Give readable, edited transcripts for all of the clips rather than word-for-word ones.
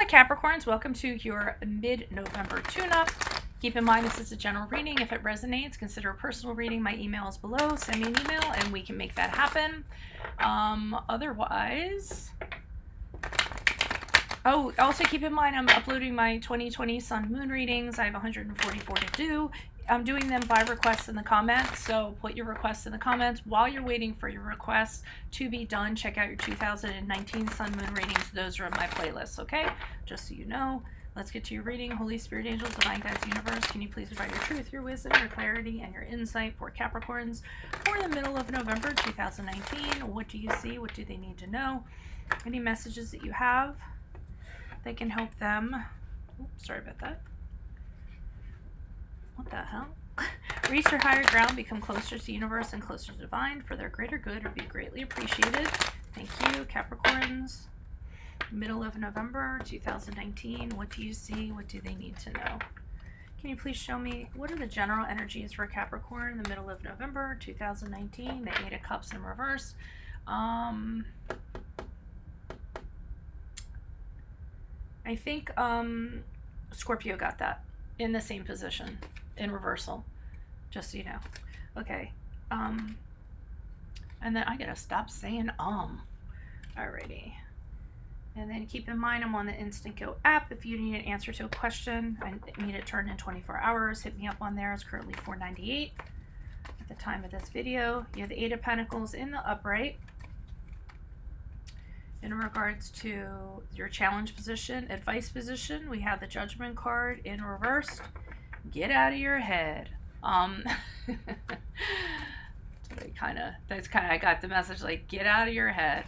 Capricorns, welcome to your mid-November tune-up. Keep in mind this is a general reading. If it resonates, consider a personal reading. My email is below. Send me an email and we can make that happen. Otherwise, also keep in mind I'm uploading my 2020 Sun Moon readings. I have 144 to do. I'm doing them by request in the comments, so put your requests in the comments. While you're waiting for your requests to be done, check out your 2019 Sun Moon readings. Those are in my playlist, okay? Just so you know. Let's get to your reading. Holy Spirit, Angels, Divine Guides, Universe, can you please provide your truth, your wisdom, your clarity, and your insight for Capricorns for the middle of November 2019? What do you see? What do they need to know? Any messages that you have that can help them? Oops, sorry about that. What the hell? Reach your higher ground, become closer to the universe and closer to divine for their greater good, or be greatly appreciated. Thank you, Capricorns. Middle of November 2019. What do you see? What do they need to know? Can you please show me what are the general energies for Capricorn in the middle of November 2019? The Eight of Cups in reverse. I think Scorpio got that in the same position. In reversal, just so you know. Okay, and then I gotta stop saying alrighty. And then keep in mind I'm on the Instant Go app. If you need an answer to a question, I need it turned in 24 hours, hit me up on there. It's currently $4.98 at the time of this video. You have the Eight of Pentacles in the upright. In regards to your challenge position, advice position, we have the Judgment card in reverse. Get out of your head. I got the message like, get out of your head.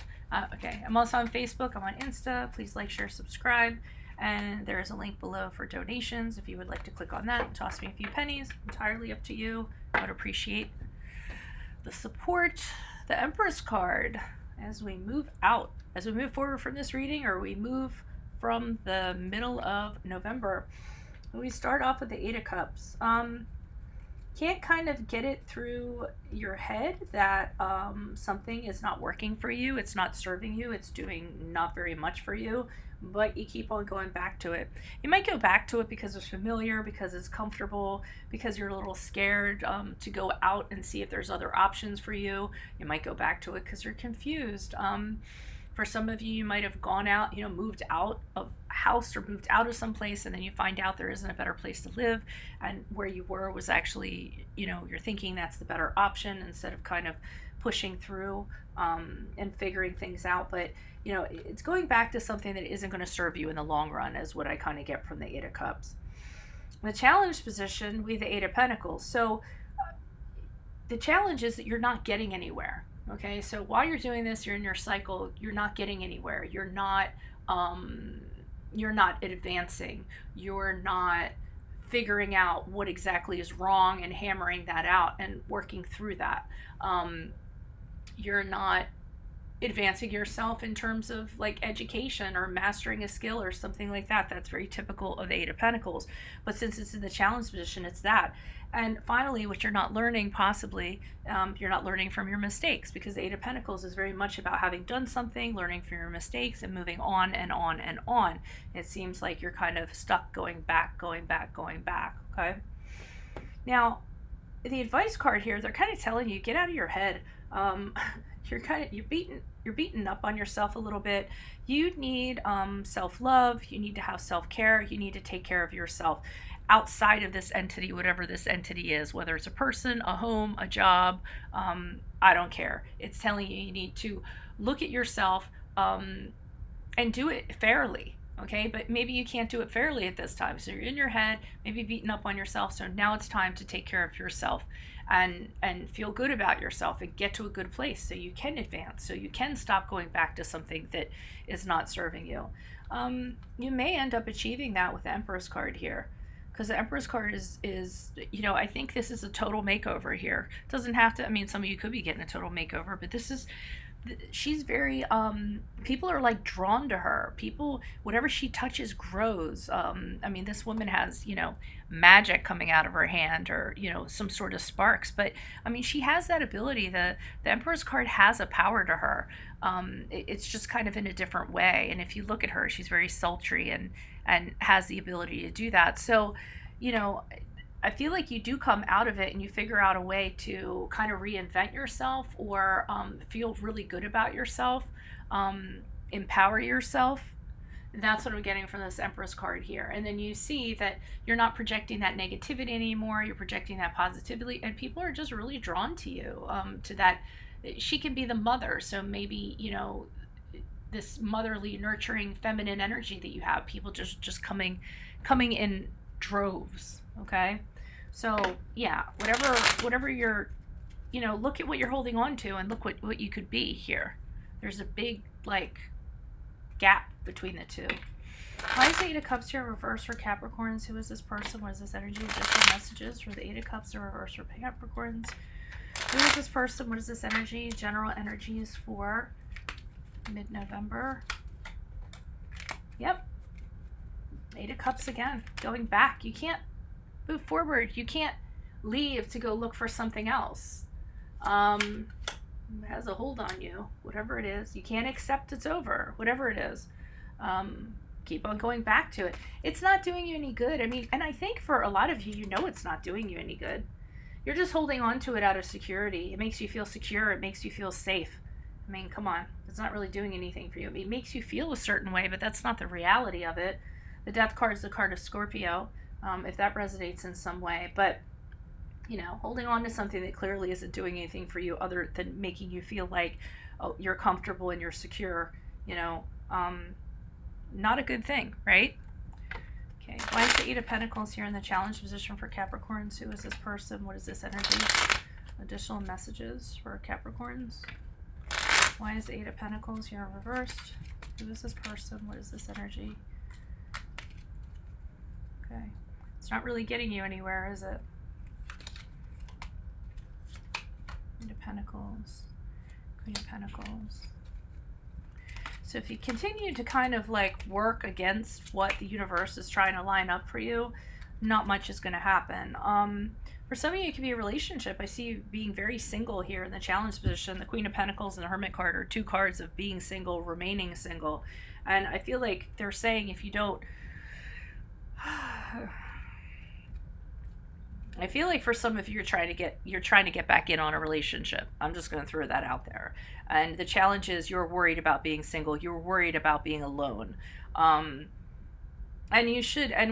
Okay, I'm also on Facebook. I'm on Insta. Please like, share, subscribe. And there is a link below for donations. If you would like to click on that and toss me a few pennies, entirely up to you. I would appreciate the support. The Empress card, as we move forward from this reading, or we move from the middle of November. We start off with the Eight of Cups. Can't kind of get it through your head that something is not working for you, it's not serving you, it's doing not very much for you, but you keep on going back to it. You might go back to it because it's familiar, because it's comfortable, because you're a little scared to go out and see if there's other options for you. You might go back to it because you're confused. For some of you, you might have gone out, moved out of a house or moved out of some place, and then you find out there isn't a better place to live, and where you were was actually, you're thinking that's the better option instead of kind of pushing through and figuring things out. But, it's going back to something that isn't going to serve you in the long run is what I kind of get from the Eight of Cups. The challenge position, we have the Eight of Pentacles. So the challenge is that you're not getting anywhere. Okay, so while you're doing this, you're in your cycle, you're not getting anywhere. You're not advancing. You're not figuring out what exactly is wrong and hammering that out and working through that. You're not advancing yourself in terms of like education or mastering a skill or something like that. That's very typical of the Eight of Pentacles. But since it's in the challenge position, it's that. And finally, what you're not learning, possibly, you're not learning from your mistakes, because the Eight of Pentacles is very much about having done something, learning from your mistakes, and moving on and on and on. It seems like you're kind of stuck going back, okay? Now, the advice card here, they're kind of telling you, get out of your head. You're beaten up on yourself a little bit. You need self-love. You need to have self-care. You need to take care of yourself outside of this entity, whatever this entity is, whether it's a person, a home, a job, I don't care. It's telling you need to look at yourself and do it fairly. Okay, but maybe you can't do it fairly at this time. So you're in your head, maybe beaten up on yourself. So now it's time to take care of yourself and feel good about yourself and get to a good place so you can advance, so you can stop going back to something that is not serving you. You may end up achieving that with the Empress card here, because the Empress card is I think this is a total makeover here. It doesn't have to, some of you could be getting a total makeover, but this is she's very people are like drawn to her. People, whatever she touches grows. I mean, this woman has, magic coming out of her hand, or some sort of sparks. But I mean, she has that ability. The Emperor's card has a power to her. It's just kind of in a different way. And if you look at her, she's very sultry and has the ability to do that. So, I feel like you do come out of it and you figure out a way to kind of reinvent yourself, or feel really good about yourself, empower yourself. And that's what I'm getting from this Empress card here. And then you see that you're not projecting that negativity anymore. You're projecting that positivity, and people are just really drawn to you, to that. She can be the mother. So maybe, this motherly, nurturing, feminine energy that you have, people just coming in droves. Okay. So yeah, whatever you're, look at what you're holding on to, and look what you could be here. There's a big gap between the two. Why is the Eight of Cups here in reverse for Capricorns? Who is this person? What is this energy? Additional messages for the Eight of Cups in reverse for Capricorns. Who is this person? What is this energy? General energies for mid-November. Yep. Eight of Cups again. Going back. You can't move forward. You can't leave to go look for something else. It has a hold on you. Whatever it is. You can't accept it's over. Whatever it is. Keep on going back to it. It's not doing you any good. I mean, and I think for a lot of you, it's not doing you any good. You're just holding on to it out of security. It makes you feel secure. It makes you feel safe. I mean, come on. It's not really doing anything for you. It makes you feel a certain way, but that's not the reality of it. The Death card is the card of Scorpio, if that resonates in some way. But, holding on to something that clearly isn't doing anything for you other than making you feel like, oh, you're comfortable and you're secure, not a good thing, right? Okay, why is the Eight of Pentacles here in the challenge position for Capricorns? Who is this person? What is this energy? Additional messages for Capricorns. Why is the Eight of Pentacles here reversed? Who is this person? What is this energy? Okay. It's not really getting you anywhere, is it? Eight of Pentacles. Queen of Pentacles. So if you continue to kind of work against what the universe is trying to line up for you, not much is going to happen. For some of you, it could be a relationship. I see you being very single here in the challenge position. The Queen of Pentacles and the Hermit card are two cards of being single, remaining single. And I feel like they're saying if you don't... I feel like for some of you, you're trying to get back in on a relationship. I'm just going to throw that out there. And the challenge is you're worried about being single. You're worried about being alone. And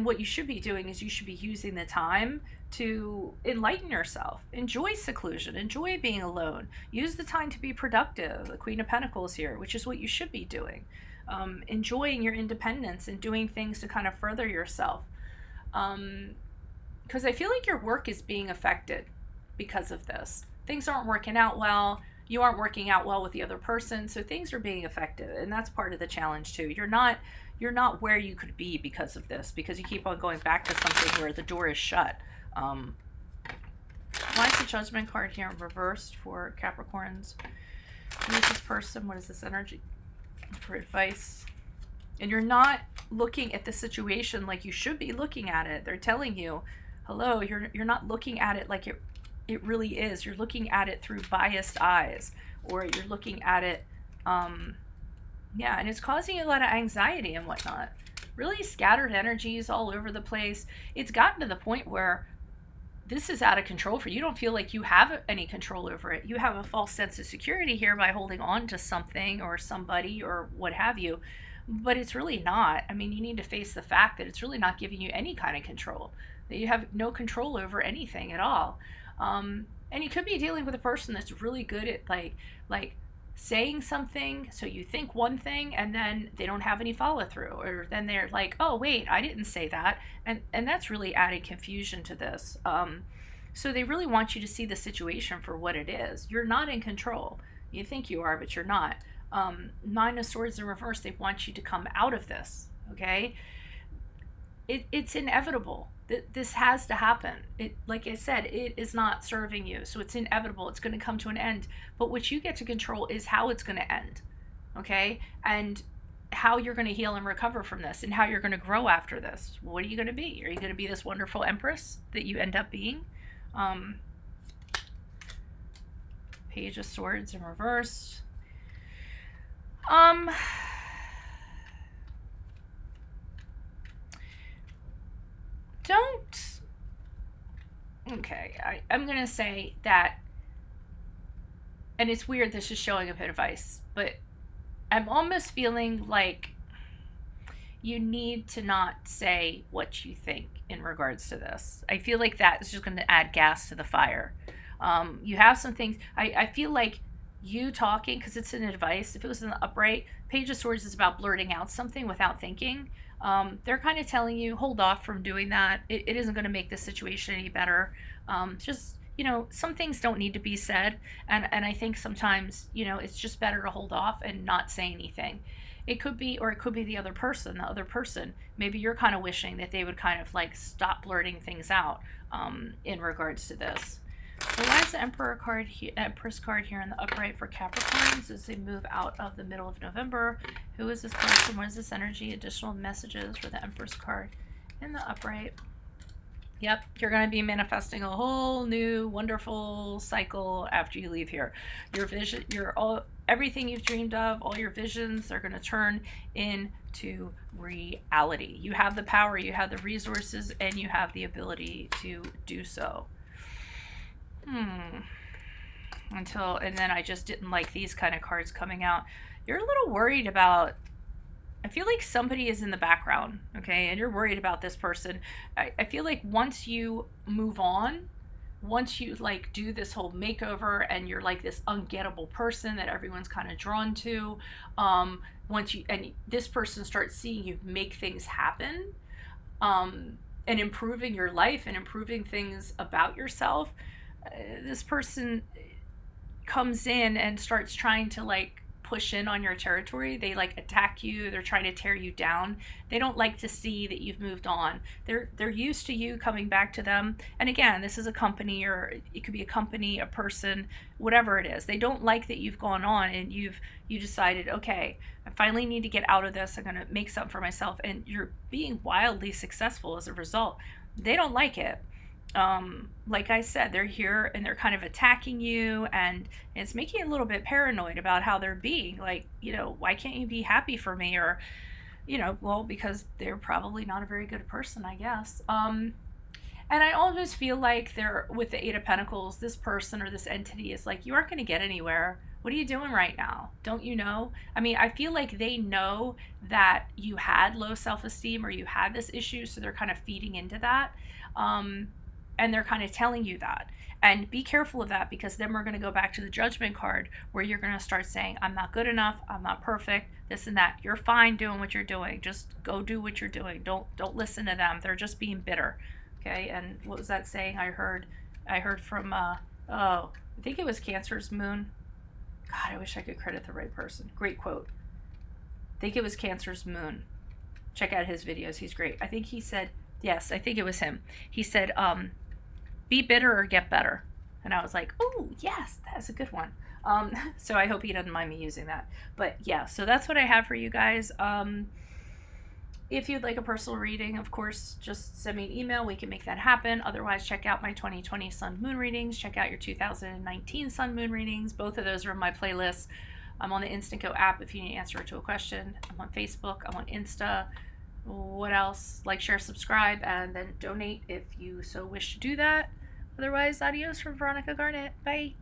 what you should be doing is you should be using the time to enlighten yourself. Enjoy seclusion. Enjoy being alone. Use the time to be productive. The Queen of Pentacles here, which is what you should be doing. Enjoying your independence and doing things to kind of further yourself. Because I feel like your work is being affected because of this. Things aren't working out well. You aren't working out well with the other person, so things are being affected, and that's part of the challenge too. You're not where you could be because of this, because you keep on going back to something where the door is shut. Why is the Judgment card here reversed for Capricorns? Who is this person? What is this energy? For advice. And you're not looking at the situation like you should be looking at it. They're telling you, hello, you're not looking at it like it really is. You're looking at it through biased eyes, or you're looking at it, and it's causing you a lot of anxiety and whatnot. Really scattered energies all over the place. It's gotten to the point where this is out of control for you. You don't feel like you have any control over it. You have a false sense of security here by holding on to something or somebody or what have you, but it's really not. I mean, you need to face the fact that it's really not giving you any kind of control, that you have no control over anything at all. And you could be dealing with a person that's really good at like saying something, so you think one thing and then they don't have any follow through, or then they're like, oh wait, I didn't say that, and that's really adding confusion to this. So they really want you to see the situation for what it is. You're not in control. You think you are, but you're not. Nine of Swords in reverse, they want you to come out of this, okay? It's inevitable. this has to happen. It, like I said, it is not serving you, so it's inevitable. It's going to come to an end. But what you get to control is how it's going to end, okay? And how you're going to heal and recover from this, and how you're going to grow after this. What are you going to be? Are you going to be this wonderful empress that you end up being? Page of Swords in reverse. Don't. Okay, I'm going to say that, and it's weird, this is showing up advice, but I'm almost feeling like you need to not say what you think in regards to this. I feel like that is just going to add gas to the fire. You have some things. I feel like you talking, because it's an advice, if it was in the upright, Page of Swords is about blurting out something without thinking. They're kind of telling you, hold off from doing that. It isn't going to make the situation any better. Just, you know, some things don't need to be said. And I think sometimes, you know, it's just better to hold off and not say anything. It could be, or it could be the other person. Maybe you're kind of wishing that they would kind of like stop blurting things out in regards to this. So why is the Empress card here in the upright for Capricorns as they move out of the middle of November? Who is this person? What is this energy? Additional messages for the Empress card in the upright. Yep, you're going to be manifesting a whole new wonderful cycle after you leave here. Your vision, everything you've dreamed of, all your visions are going to turn into reality. You have the power, you have the resources, and you have the ability to do so. And then I just didn't like these kind of cards coming out. You're a little worried about, I feel like somebody is in the background, okay, and you're worried about this person. I feel like once you move on, once you like do this whole makeover and you're like this ungettable person that everyone's kind of drawn to, this person starts seeing you make things happen, and improving your life and improving things about yourself, this person comes in and starts trying to like push in on your territory. They like attack you. They're trying to tear you down. They don't like to see that you've moved on. They're used to you coming back to them. And again, this is a company, or it could be a company, a person, whatever it is. They don't like that you've gone on and you decided, okay, I finally need to get out of this. I'm going to make something for myself. And you're being wildly successful as a result. They don't like it. Like I said, they're here and they're kind of attacking you, and it's making you a little bit paranoid about how they're being like, you know, why can't you be happy for me? Or, you know, well, because they're probably not a very good person, I guess. And I always feel like they're with the Eight of Pentacles, this person or this entity is like, you aren't going to get anywhere. What are you doing right now? Don't you know? I mean, I feel like they know that you had low self-esteem or you had this issue, so they're kind of feeding into that. And they're kind of telling you that. And be careful of that, because then we're going to go back to the Judgment card where you're going to start saying, I'm not good enough, I'm not perfect, this and that. You're fine doing what you're doing. Just go do what you're doing. Don't listen to them. They're just being bitter. Okay? And what was that saying I heard from I think it was Cancer's moon. God, I wish I could credit the right person. Great quote. I think it was Cancer's moon. Check out his videos. He's great. I think he said, yes, I think it was him. He said, be bitter or get better. And I was like, oh, yes, that's a good one. So I hope he doesn't mind me using that. But yeah, so that's what I have for you guys. If you'd like a personal reading, of course, just send me an email. We can make that happen. Otherwise, check out my 2020 Sun Moon readings. Check out your 2019 Sun Moon readings. Both of those are in my playlist. I'm on the Instant Go app if you need an answer to a question. I'm on Facebook. I'm on Insta. What else? Like, share, subscribe, and then donate if you so wish to do that. Otherwise, adios from Veronica Garnett. Bye.